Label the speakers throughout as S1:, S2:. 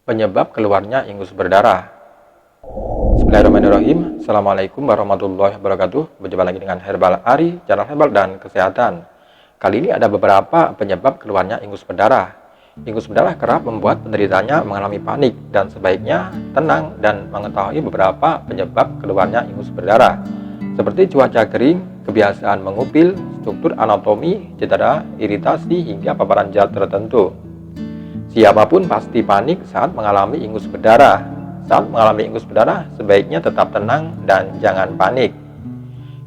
S1: Penyebab keluarnya ingus berdarah. Bismillahirrahmanirrahim. Assalamualaikum warahmatullahi wabarakatuh. Berjumpa lagi dengan Herbal Ari, channel herbal dan kesehatan. Kali ini ada beberapa penyebab keluarnya ingus berdarah. Ingus berdarah kerap membuat penderitanya mengalami panik dan sebaiknya tenang dan mengetahui beberapa penyebab keluarnya ingus berdarah, seperti cuaca kering, kebiasaan mengupil, struktur anatomi, cedera, iritasi, hingga paparan zat tertentu. Siapapun pasti panik saat mengalami ingus berdarah. Saat mengalami ingus berdarah, sebaiknya tetap tenang dan jangan panik.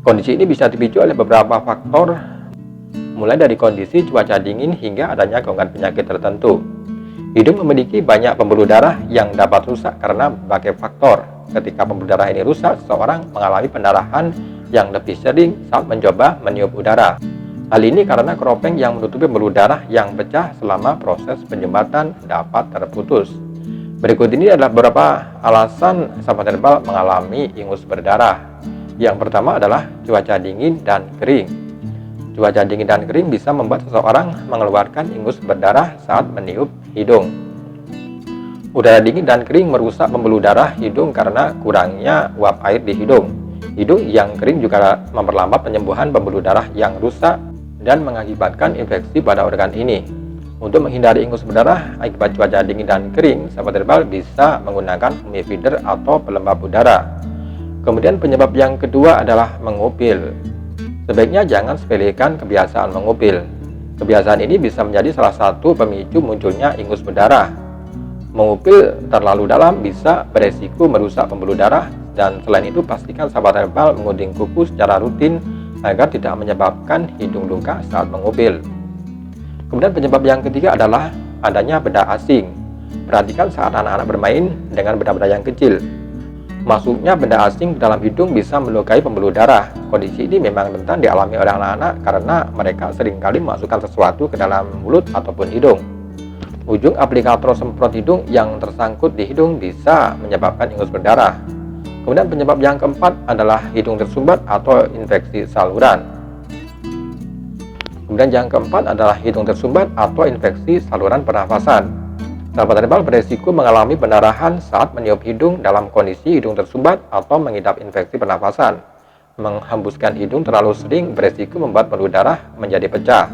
S1: Kondisi ini bisa dipicu oleh beberapa faktor, mulai dari kondisi cuaca dingin hingga adanya gangguan penyakit tertentu. Hidung memiliki banyak pembuluh darah yang dapat rusak karena berbagai faktor. Ketika pembuluh darah ini rusak, seseorang mengalami pendarahan yang lebih sering saat mencoba meniup udara. Hal ini karena keropeng yang menutupi pembuluh darah yang pecah selama proses penyumbatan dapat terputus. Berikut ini adalah beberapa alasan sahabat herbal mengalami ingus berdarah. Yang pertama adalah cuaca dingin dan kering. Cuaca dingin dan kering bisa membuat seseorang mengeluarkan ingus berdarah saat meniup hidung. Udara dingin dan kering merusak pembuluh darah hidung karena kurangnya uap air di hidung. Hidung yang kering juga memperlambat penyembuhan pembuluh darah yang rusak dan mengakibatkan infeksi pada organ ini. Untuk menghindari ingus berdarah akibat cuaca dingin dan kering, sahabat herbal bisa menggunakan humidifier atau pelembab udara. Kemudian penyebab yang kedua adalah mengupil. Sebaiknya jangan sepelekan kebiasaan mengupil. Kebiasaan ini bisa menjadi salah satu pemicu munculnya ingus berdarah. Mengupil terlalu dalam bisa beresiko merusak pembuluh darah, dan selain itu pastikan sahabat herbal mengunting kuku secara rutin agar tidak menyebabkan hidung luka saat mengupil. Kemudian penyebab yang ketiga adalah adanya benda asing. Perhatikan saat anak-anak bermain dengan benda-benda yang kecil. Masuknya benda asing dalam hidung bisa melukai pembuluh darah. Kondisi ini memang rentan dialami oleh anak-anak karena mereka seringkali memasukkan sesuatu ke dalam mulut ataupun hidung. Ujung aplikator semprot hidung yang tersangkut di hidung bisa menyebabkan ingus berdarah. Kemudian penyebab yang keempat adalah hidung tersumbat atau infeksi saluran. Kemudian yang keempat adalah hidung tersumbat atau infeksi saluran pernafasan. Sahabat herbal beresiko mengalami pendarahan saat meniup hidung dalam kondisi hidung tersumbat atau mengidap infeksi pernafasan. Menghembuskan hidung terlalu sering beresiko membuat pembuluh darah menjadi pecah.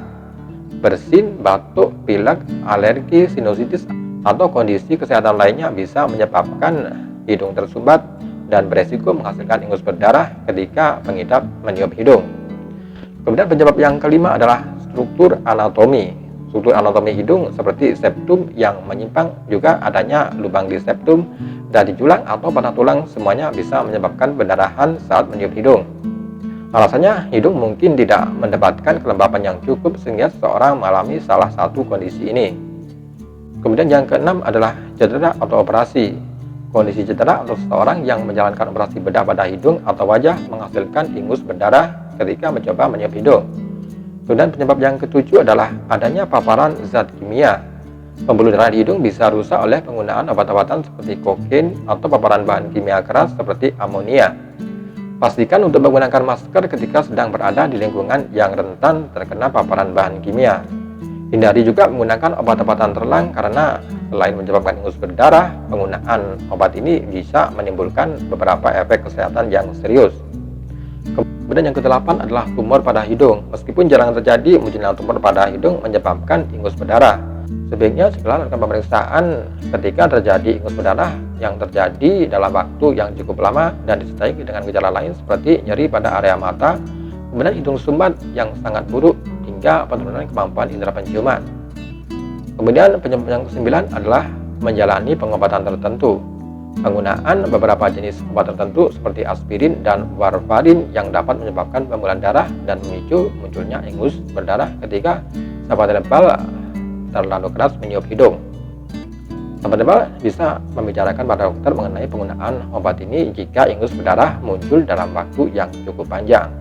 S1: Bersin, batuk, pilek, alergi, sinusitis, atau kondisi kesehatan lainnya bisa menyebabkan hidung tersumbat dan beresiko menghasilkan ingus berdarah ketika pengidap meniup hidung. Kemudian penyebab yang kelima adalah struktur anatomi. Struktur anatomi hidung seperti septum yang menyimpang, juga adanya lubang di septum, dari tulang atau patah tulang, semuanya bisa menyebabkan pendarahan saat meniup hidung. Alasannya, hidung mungkin tidak mendapatkan kelembapan yang cukup sehingga seseorang mengalami salah satu kondisi ini. Kemudian yang keenam adalah cedera atau operasi. Kondisi cedera atau seseorang yang menjalankan operasi bedah pada hidung atau wajah menghasilkan ingus berdarah ketika mencoba meniup hidung. Kemudian penyebab yang ketujuh adalah adanya paparan zat kimia. Pembuluh darah di hidung bisa rusak oleh penggunaan obat-obatan seperti kokain atau paparan bahan kimia keras seperti amonia. Pastikan untuk menggunakan masker ketika sedang berada di lingkungan yang rentan terkena paparan bahan kimia. Hindari juga menggunakan obat-obatan terlarang karena selain menyebabkan ingus berdarah, penggunaan obat ini bisa menimbulkan beberapa efek kesehatan yang serius. Kemudian yang kedelapan adalah tumor pada hidung. Meskipun jarang terjadi, munculnya tumor pada hidung menyebabkan ingus berdarah. Sebaiknya segera lakukan pemeriksaan ketika terjadi ingus berdarah yang terjadi dalam waktu yang cukup lama dan disertai dengan gejala lain seperti nyeri pada area mata, kemudian hidung sumbat yang sangat buruk, hingga penurunan kemampuan indera penciuman. Kemudian penyebab yang kesembilan adalah menjalani pengobatan tertentu. Penggunaan beberapa jenis obat tertentu seperti aspirin dan warfarin yang dapat menyebabkan pembuluhan darah dan memicu munculnya ingus berdarah ketika sahabat herbal terlalu keras meniup hidung. Sahabat herbal bisa membicarakan pada dokter mengenai penggunaan obat ini jika ingus berdarah muncul dalam waktu yang cukup panjang.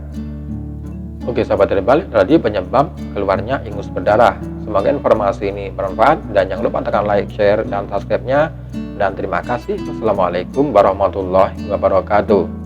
S1: Oke sahabat herbal, tadi penyebab keluarnya ingus berdarah. Semoga informasi ini bermanfaat dan jangan lupa tekan like, share, dan subscribe-nya. Dan terima kasih. Wassalamualaikum warahmatullahi wabarakatuh.